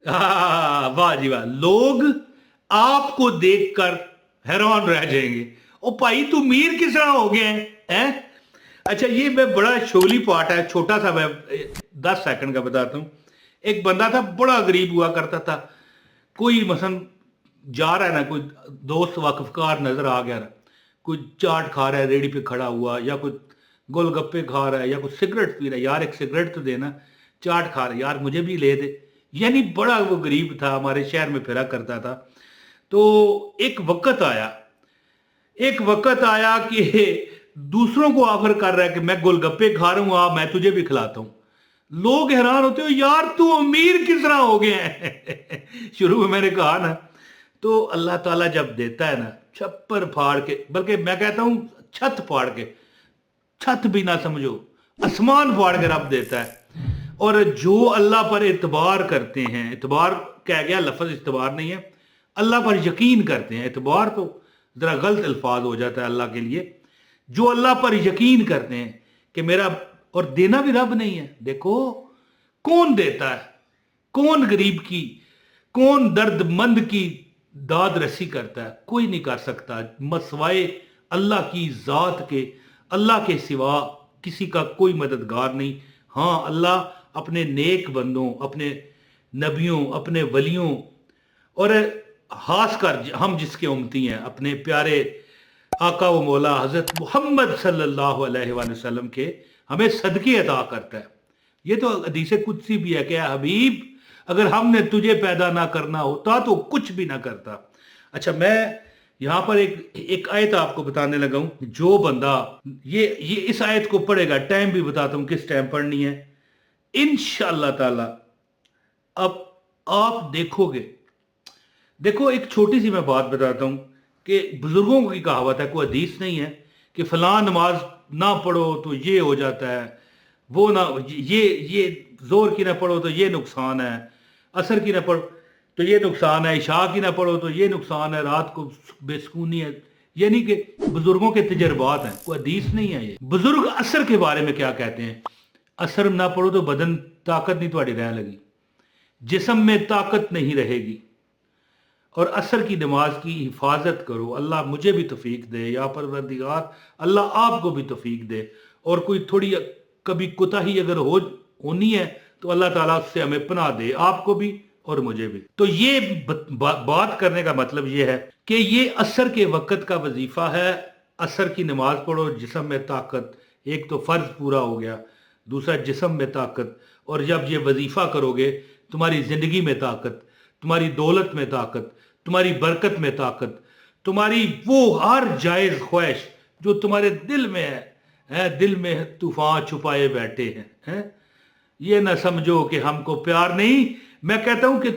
वाह जी वाह। लोग आपको देखकर हैरान रह जाएंगे, ओ भाई तू मीर किस तरह हो गया है? अच्छा ये मैं बड़ा शोली पार्ट है, छोटा सा मैं 10 सेकंड का बताता हूँ। एक बंदा था बड़ा गरीब हुआ करता था, कोई मसन जा रहा है ना, कोई दोस्त वाकफकार नजर आ गया ना, कोई चाट खा रहा है रेडी पे खड़ा हुआ, या कोई गोलगप्पे खा रहा है, या कोई सिगरेट पी रहा है, यार एक सिगरेट तो देना, चाट खा रहा है यार मुझे भी ले दे। यानी बड़ा वो गरीब था, हमारे शहर में फिरा करता था। तो एक वक्त आया, एक वक्त आया कि दूसरों को ऑफर कर रहा है कि मैं गोलगप्पे खा रहा हूं, आप मैं तुझे भी खिलाता हूं। लोग हैरान होते हो यार तू अमीर किस तरह हो गया है। शुरू में मैंने कहा ना, तो अल्लाह ताला जब देता है ना छप्पर फाड़ के, बल्कि मैं कहता हूं छत फाड़ के, छत भी ना समझो, आसमान फाड़ के रब देता है। और जो अल्लाह पर एतबार करते हैं, एतबार कह गया लफ्ज एतबार नहीं है, अल्लाह पर यकीन करते हैं, एतबार तो जरा गलत अल्फाज हो जाता है अल्लाह के लिए। जो अल्लाह पर यकीन करते हैं कि मेरा, और देना भी रब नहीं है, देखो कौन देता है, कौन गरीब की, कौन दर्दमंद की दाद रसी करता है, कोई नहीं कर सकता मसवाए अल्लाह की जात के। अल्लाह के सिवा किसी का कोई मददगार नहीं। हाँ अल्लाह अपने नेक बंदों, अपने नबियों, अपने वलियों, और खास कर हम जिसके उम्मती हैं, अपने प्यारे आका व मौला हजरत मोहम्मद सल्लल्लाहु अलैहि वसल्लम के हमें सदके अता करता है। ये तो हदीस कुदसी भी है कि हबीब अगर हमने तुझे पैदा ना करना होता तो कुछ भी ना करता। अच्छा मैं यहां पर एक एक आयत आपको बताने लगा हूं। जो बंदा ये इस आयत को पढ़ेगा, टाइम भी बताता हूं किस टाइम पढ़नी है इंशाअल्लाह ताला। अब आप देखोगे, देखो एक छोटी सी मैं बात बताता हूं कि बुजुर्गों की कहावत है, कोई हदीस नहीं है कि फलां नमाज ना पढ़ो तो ये हो जाता है, वो ना ये जोर की ना पढ़ो तो ये नुकसान है, असर की ना पढ़ो तो ये नुकसान है, इशा की ना पढ़ो तो ये नुकसान है, रात को बेसकूनी है। यानी कि बुजुर्गों के तजर्बात हैं, कोई हदीस नहीं है। ये बुजुर्ग असर के बारे में क्या कहते हैं, असर ना पढ़ो तो बदन ताकत नहीं थोड़ी रह लगी, जिस्म में ताकत नहीं रहेगी, और असर की नमाज की हिफाजत करो। अल्लाह मुझे भी तौफीक दे, या परवरदिगार अल्लाह आपको भी तौफीक दे। और कोई थोड़ी कभी कोताही अगर होनी है तो अल्लाह ताला उससे हमें पनाह दे, आपको भी और मुझे भी। तो ये बात करने का मतलब ये है कि ये असर के वक़्त का वजीफा है। असर की नमाज पढ़ो, जिस्म में ताकत, एक तो फ़र्ज पूरा हो गया, दूसरा जिस्म में ताकत। और जब ये वजीफा करोगे तुम्हारी ज़िंदगी में ताकत, तुम्हारी दौलत में ताकत, तुम्हारी बरकत में ताकत, तुम्हारी वो हर जायज़ ख्वाहिश जो तुम्हारे दिल में है, दिल में तूफान छुपाए बैठे हैं। ये ना समझो कि हमको प्यार नहीं। मैं कहता हूं कि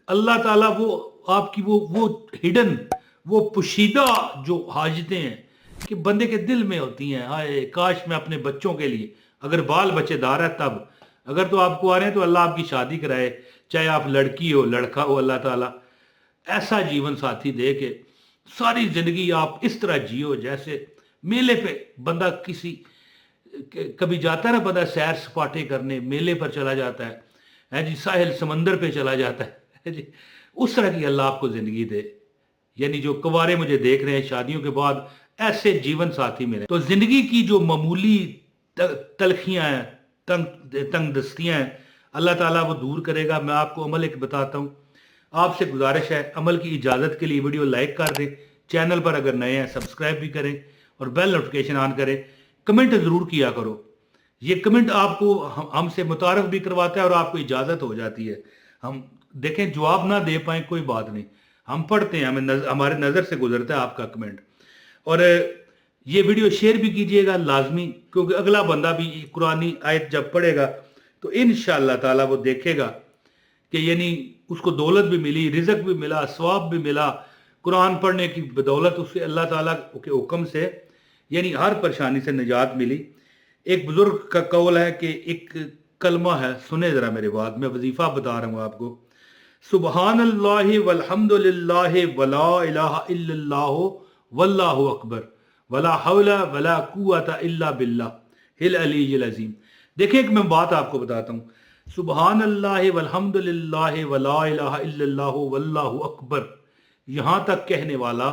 अल्लाह ताला वो आपकी वो हिडन, वो पुशीदा जो हाजतें हैं कि बंदे के दिल में होती हैं, हाय काश मैं अपने बच्चों के लिए, अगर बाल बच्चेदार है तब, अगर तो आपको आ रहे हैं तो अल्लाह आपकी शादी कराए, चाहे आप लड़की हो लड़का हो, अल्लाह ताला ऐसा जीवन साथी दे के सारी जिंदगी आप इस तरह जियो जैसे मेले पे बंदा किसी कभी जाता है ना, बंदा सैर सपाटे करने मेले पर चला जाता है जी, साहिल समंदर पे चला जाता है जी, उस तरह की अल्लाह आपको जिंदगी दे। यानी जो कुंवारे मुझे देख रहे हैं शादियों के बाद ऐसे जीवन साथी मिले, तो जिंदगी की जो मामूली तलखियां हैं, तंग दस्तियां हैं, अल्लाह ताला वो दूर करेगा। मैं आपको अमल एक बताता हूँ, आपसे गुजारिश है अमल की इजाज़त के लिए वीडियो लाइक कर दें, चैनल पर अगर नए हैं सब्सक्राइब भी करें और बेल नोटिफिकेशन ऑन करें। कमेंट ज़रूर किया करो, ये कमेंट आपको हमसे मुतारफ भी करवाता है और आपको इजाज़त हो जाती है। हम देखें जवाब ना दे पाए कोई बात नहीं, हम पढ़ते हैं, हमारे नज़र से गुजरता है आपका कमेंट। और ये वीडियो शेयर भी कीजिएगा लाजमी, क्योंकि अगला बंदा भी कुरानी आयत जब पढ़ेगा तो इंशाअल्लाह ताला वो देखेगा कि यानी उसको दौलत भी मिली, रिज़्क भी मिला, सवाब भी मिला, कुरान पढ़ने की बदौलत उससे अल्लाह ताला के हुक्म से यानी हर परेशानी से निजात मिली। एक बुजुर्ग का कौल है कि एक कलमा है, सुने ज़रा मेरे बात, मैं वजीफ़ा बता रहा हूँ आपको। सुबहानल्लाहि वल्हम्दुलिल्लाहि वला इलाहा इल्लल्लाहु वल्लाहु अकबर वला हौला वला कुव्वता इल्ला बिल्लाह हिल अलील अजीम। देखिए एक मैं बात आपको बताता हूँ, سبحان اللہ والحمدللہ ولا الہ الا اللہ واللہ اکبر یہاں تک کہنے والا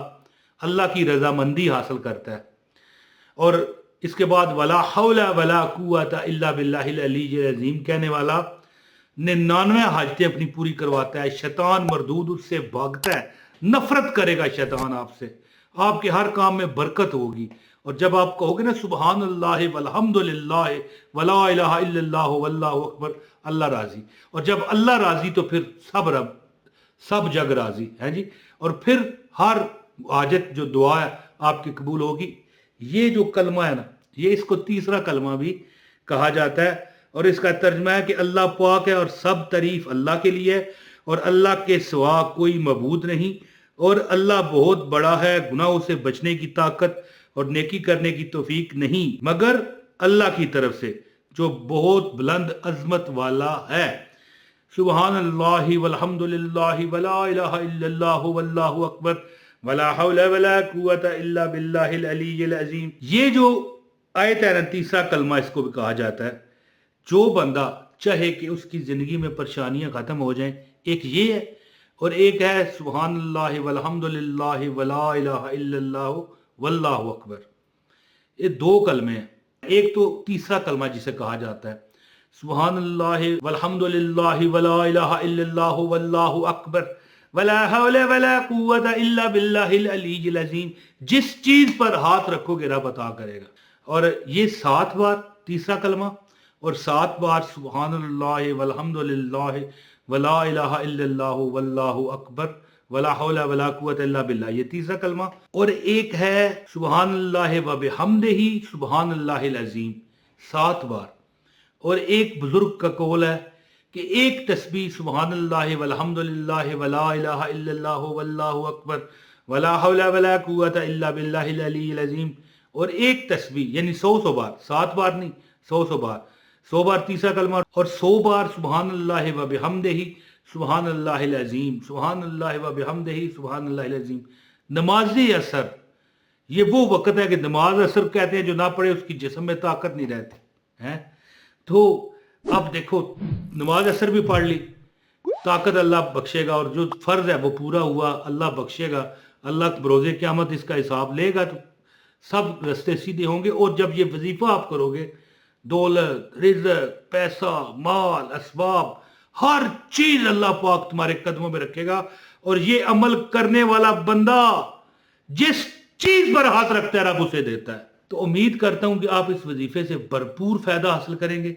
اللہ کی رضامندی حاصل کرتا ہے، اور اس کے بعد ولا حول ولا قوت الا باللہ العلی العظیم کہنے والا 99 حاجتیں اپنی پوری کرواتا ہے، شیطان مردود اس سے بھاگتا ہے، نفرت کرے گا شیطان آپ سے، آپ کے ہر کام میں برکت ہوگی۔ اور جب آپ کہو گے نا سبحان اللہ والحمد للہ ولا الہ الا اللہ واللہ اکبر، اللہ راضی، اور جب اللہ راضی تو پھر سب جگ راضی ہے جی، اور پھر ہر حاجت جو دعا ہے آپ کی قبول ہوگی۔ یہ جو کلمہ ہے نا، یہ اس کو تیسرا کلمہ بھی کہا جاتا ہے، اور اس کا ترجمہ ہے کہ اللہ پاک ہے اور سب تعریف اللہ کے لیے، اور اللہ کے سوا کوئی معبود نہیں، اور اللہ بہت بڑا ہے، گناہوں سے بچنے کی طاقت اور نیکی کرنے کی توفیق نہیں مگر اللہ کی طرف سے جو بہت بلند عظمت والا ہے۔ سبحان اللہ والحمد للہ ولا الہ الا اللہ واللہ اکبر ولا حول ولا قوت الا باللہ العلی العظیم۔ یہ جو آیت ہے نا، تیسرا کلمہ اس کو بھی کہا جاتا ہے۔ جو بندہ چاہے کہ اس کی زندگی میں پریشانیاں ختم ہو جائیں، ایک یہ ہے، اور ایک ہے سبحان اللہ والحمد للہ ولا الہ الا اللہ واللہ اکبر۔ یہ دو کلمے ہیں۔ ایک تو تیسرا کلمہ جسے کہا جاتا ہے سبحان اللہ والحمد للہ ولا الہ الا اللہ واللہ اکبر ولا حول ولا قوت الا باللہ العلی العظیم۔ جس چیز پر ہاتھ رکھو گے رب عطا کرے گا، اور یہ 7 بار تیسرا کلمہ، اور 7 بار سبحان اللہ والحمد للہ ولا الہ الا اللہ واللہ اکبر ولا حول ولا قوت الا باللہ، یہ تیسرا کلمہ۔ اور ایک ہے سبحان اللہ وبحمدہ سبحان اللہ العظیم، 7 بار۔ اور ایک بزرگ کا قول ہے کہ ایک تسبیح سبحان اللہ والحمد للہ ولا الہ الا اللہ واللہ اکبر ولا حول ولا قوت الا باللہ العلی العظیم، اور ایک تسبیح یعنی 100 بار، 7 بار نہیں، 100 بار، 100 بار تیسرا کلمہ، اور 100 بار سبحان اللہ وبحمدہ سبحان اللہ العظیم، سبحان اللہ وبحمدہ سبحان اللہ العظیم۔ نماز عصر، یہ وہ وقت ہے کہ نماز عصر کہتے ہیں جو نہ پڑھے اس کی جسم میں طاقت نہیں رہتی ہے۔ تو اب دیکھو نماز عصر بھی پڑھ لی، طاقت اللہ بخشے گا، اور جو فرض ہے وہ پورا ہوا اللہ بخشے گا، اللہ بروز قیامت اس کا حساب لے گا، تو سب رستے سیدھے ہوں گے۔ اور جب یہ وظیفہ آپ کرو گے، دولت، رزق، پیسہ، مال، اسباب، ہر چیز اللہ پاک تمہارے قدموں میں رکھے گا، اور یہ عمل کرنے والا بندہ جس چیز پر ہاتھ رکھتا ہے رب اسے دیتا ہے۔ تو امید کرتا ہوں کہ آپ اس وظیفے سے بھرپور فائدہ حاصل کریں گے۔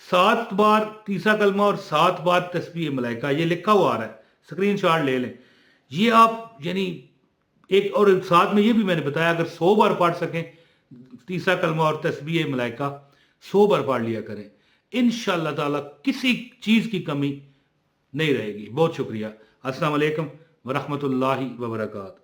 7 بار تیسرا کلمہ اور 7 بار تسبیح ملائکہ، یہ لکھا ہوا آ رہا ہے، اسکرین شاٹ لے لیں۔ یہ آپ یعنی ایک، اور ساتھ میں یہ بھی میں نے بتایا اگر 100 بار پڑھ سکیں تیسرا کلمہ اور تسبیح ملائکہ، 100 بار پڑھ لیا کریں، انشاءاللہ تعالی کسی چیز کی کمی نہیں رہے گی۔ بہت شکریہ۔ السلام علیکم ورحمۃ اللہ وبرکاتہ۔